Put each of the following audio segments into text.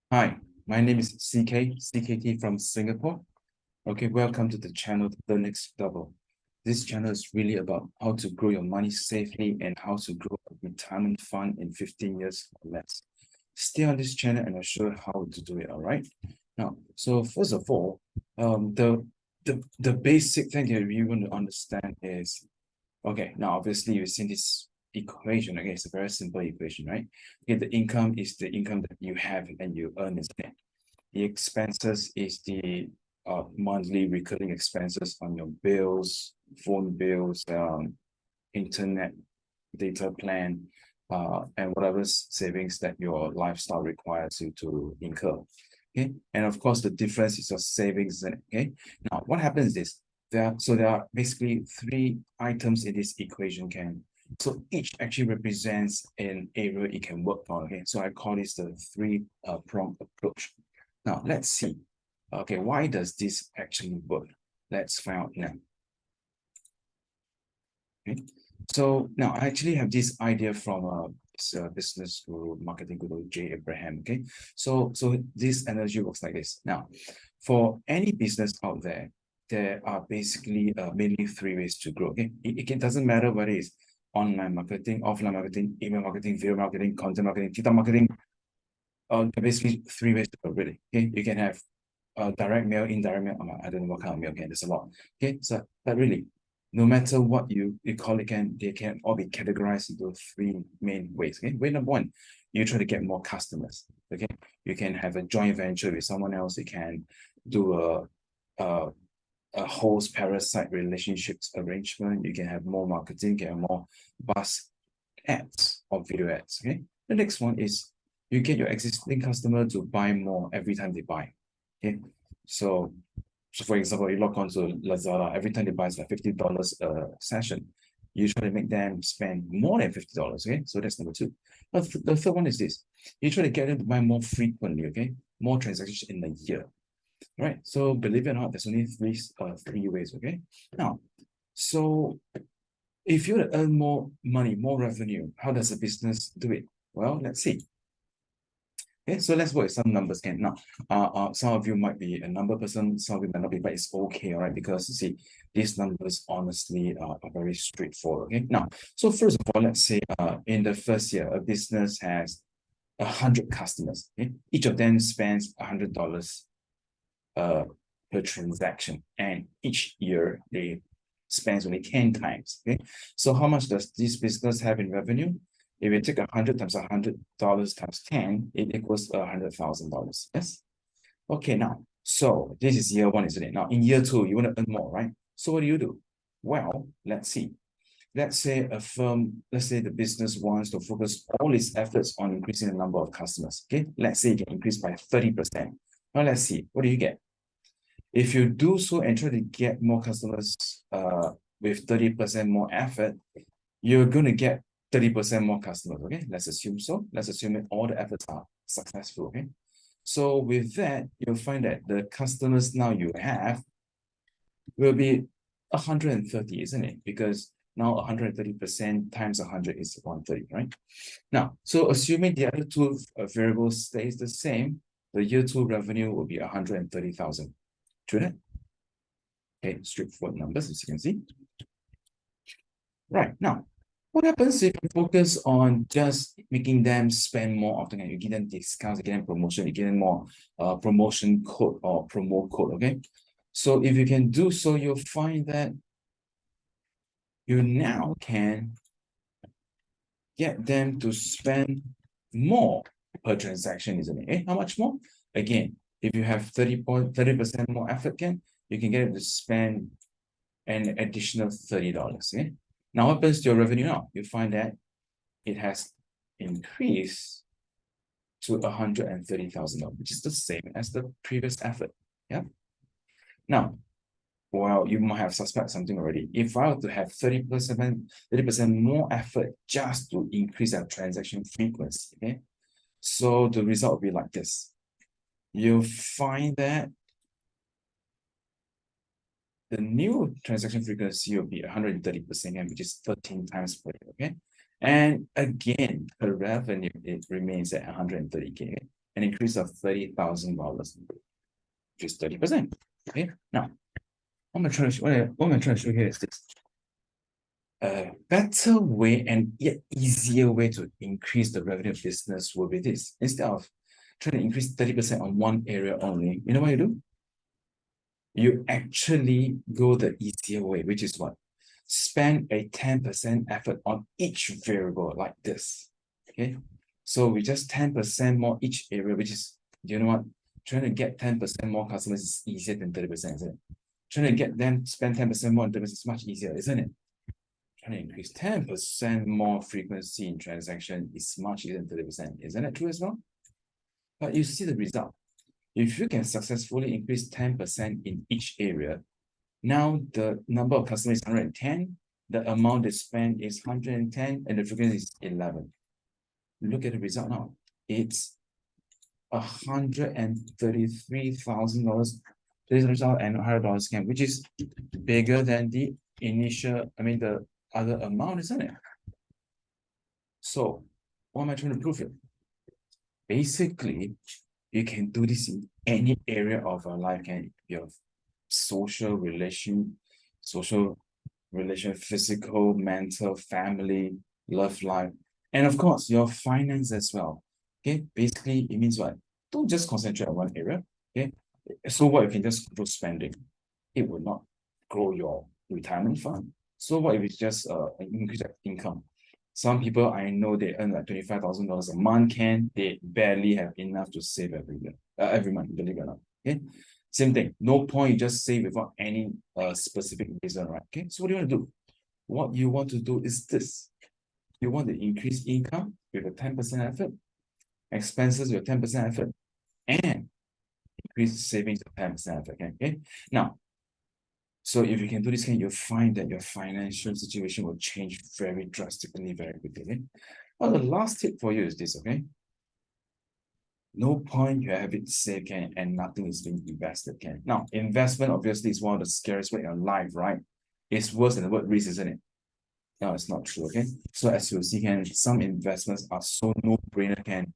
Hi, my name is CKT from Singapore. Okay, welcome to the channel, The Next Double. This channel is really about how to grow your money safely and how to grow a retirement fund in 15 years or less. Stay on this channel and I'll show you how to do it, all right? Now, so first of all, the basic thing that we want to understand is, okay, now obviously you've seen this equation, okay, it's a very simple equation, right? Okay, the income is the income that you have and you earn, isn't it? The expenses is the monthly recurring expenses on your bills, phone bills, internet data plan, and whatever savings that your lifestyle requires you to incur. Okay, and of course the difference is your savings. Okay, now what happens is there are basically three items in this equation. So each actually represents an area it can work on. Okay, so I call this the three prong approach. Now let's see. Okay, why does this actually work? Let's find out now. Okay. So now I actually have this idea from business guru, marketing guru, Jay Abraham. Okay. So this energy works like this. Now, for any business out there, there are basically mainly three ways to grow. Okay. It doesn't matter whether it's online marketing, offline marketing, email marketing, video marketing, content marketing, digital marketing. Basically three ways to grow, really. Okay. You can have direct mail, indirect mail. I don't know what kind of mail. Okay, there's a lot. Okay, so but really, no matter what you call it, they can all be categorized into three main ways. Okay, way number one, you try to get more customers. Okay, you can have a joint venture with someone else. You can do a host parasite relationships arrangement. You can have more marketing, get more bus ads or video ads. Okay, the next one is you get your existing customer to buy more every time they buy. Okay, so for example, you log on to Lazada, every time they buy it's like $50 a session. You try to make them spend more than $50. Okay, so that's number two. The third one is this: you try to get them to buy more frequently. Okay, more transactions in a year. Right. So believe it or not, there's only three ways. Okay. Now, so if you want to earn more money, more revenue, how does a business do it? Well, let's see. Okay, so let's work with some numbers. And now, some of you might be a number person, some of you might not be, but it's okay, all right? Because you see, these numbers honestly are very straightforward. Okay, now, so first of all, let's say in the first year, a business has 100 customers. Okay, each of them spends $100 per transaction, and each year they spends only 10 times. Okay, so how much does this business have in revenue? If you take 100 times $100 times 10, it equals $100,000. Yes. Okay, now, so this is year one, isn't it? Now, in year two, you want to earn more, right? So what do? Well, let's see. Let's say a firm, let's say the business wants to focus all its efforts on increasing the number of customers. Okay, let's say it can increase by 30%. Now, let's see, what do you get? If you do so and try to get more customers with 30% more effort, you're going to get 30% more customers. Okay, let's assume so. Let's assume that all the efforts are successful. Okay, so with that, you'll find that the customers now you have will be 130, isn't it? Because now 130% times 100 is 130, right? Now, so assuming the other two variables stays the same, the year two revenue will be 130,000. True that? Okay, straightforward numbers, as you can see. Right, now, what happens if you focus on just making them spend more often and you give them discounts, you give them promotion, you give them more promotion code or promo code, okay? So if you can do so, you'll find that you now can get them to spend more per transaction, isn't it? How much more? Again, if you have 30% more effort, you can get them to spend an additional $30. Okay? Now, what happens to your revenue now? You find that it has increased to $130,000, which is the same as the previous effort. Yeah. Now, well, you might have suspected something already. If I were to have 30% more effort just to increase our transaction frequency, okay? So the result will be like this. You'll find that the new transaction frequency will be 130%, which is 13 times per year, okay? And again, the revenue, it remains at 130K. an increase of $30,000, which is 30%. Okay, now what I'm trying to show here is this. A better way and yet easier way to increase the revenue of business will be this. Instead of trying to increase 30% on one area only, you know what you do? You actually go the easier way, which is what? Spend a 10% effort on each variable like this. Okay. So we just 10% more each area, which is, you know what? Trying to get 10% more customers is easier than 30%, isn't it? Trying to get them spend 10% more on 30% is much easier, isn't it? Trying to increase 10% more frequency in transaction is much easier than 30%. Isn't that true as well? But you see the result. If you can successfully increase 10% in each area, now the number of customers is 110, the amount they spend is 110, and the frequency is 11. Look at the result now. It's $133,000 result and $100 scam, which is bigger than the initial, the other amount, isn't it? So what am I trying to prove here? Basically, you can do this in any area of our life. Can your social relation, physical, mental, family, love life, and of course your finance as well. Okay, basically it means what? Don't just concentrate on one area. Okay, so what if you just control spending? It will not grow your retirement fund. So what if it's just an increase of income? Some people I know they earn like $25,000 a month, they barely have enough to save every month, believe it or not. Okay, same thing. No point you just save without any specific reason, right? Okay, so what do you want to do? What you want to do is this. You want to increase income with a 10% effort, expenses with 10% effort, and increase savings with 10% effort. Okay. Now, so if you can do this, you'll find that your financial situation will change very drastically, very quickly. Okay? Well, the last tip for you is this, okay? No point you have it saved, and nothing is being invested, Now, investment obviously is one of the scariest way in your life, right? It's worse than the word risk, isn't it? No, it's not true, okay? So as you'll see, some investments are so no-brainer,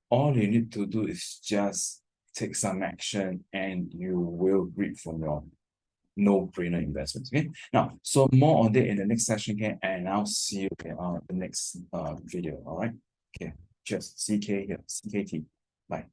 all you need to do is just take some action and you will reap from your no-brainer investments. Okay. Now, so more on that in the next session, and I'll see you on the next video. All right. Okay. Cheers. CK here. CKT. Bye.